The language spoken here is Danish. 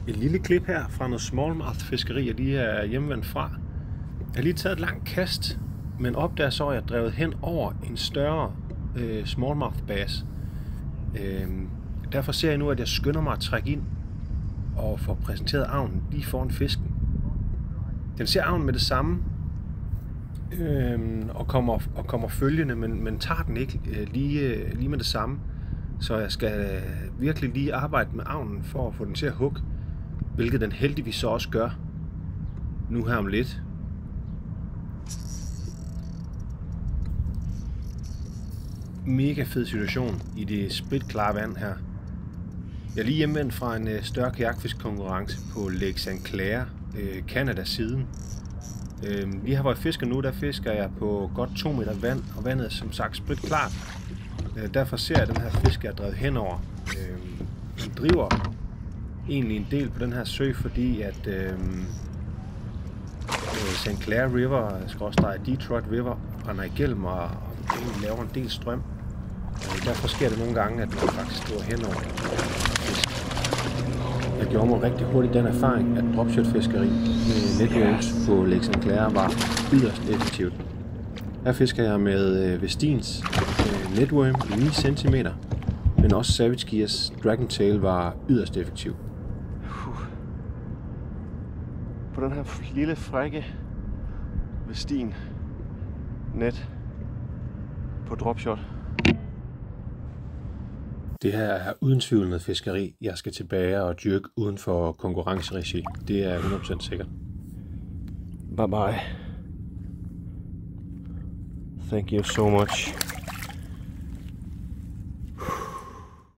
Et lille klip her fra noget smallmouth fiskeri, jeg lige er hjemvendt fra. Jeg har lige taget et langt kast, men opdager så, at jeg er drevet hen over en større smallmouth bass. Derfor ser jeg nu, at jeg skynder mig at trække ind og få præsenteret avnen lige foran fisken. Den ser avnen med det samme og kommer følgende, men tager den ikke lige med det samme. Så jeg skal virkelig lige arbejde med avnen for at få den til at hugge, hvilket den heldigvis så også gør nu her om lidt. Mega fed situation i det spritklare vand her. Jeg er lige hjemvendt fra en større kajakfiskkonkurrence på Lake St. Clair, Canada siden. Lige her hvor jeg fisker nu, der fisker jeg på godt 2 meter vand, og vandet er som sagt spritklart. Derfor ser jeg, at den her fisk er drevet henover. Den driver egentlig en del på den her sø, fordi at St. Clair River, Detroit River, render igennem og laver en del strøm. Derfor sker det nogle gange, at man faktisk driver henover fisk. Jeg gjorde mig rigtig hurtigt den erfaring, at dropshot-fiskeri med networms på Lake St. Clair var yderst effektivt. Her fisker jeg med Vestins networm i 9 cm, men også Savage Gears Dragon Tail var yderst effektiv. På den her lille frække Vestin net på dropshot. Det her er uden tvivl noget fiskeri, jeg skal tilbage og dyrke uden for konkurrenceregi. Det er 100% sikkert. Bye bye. Thank you so much.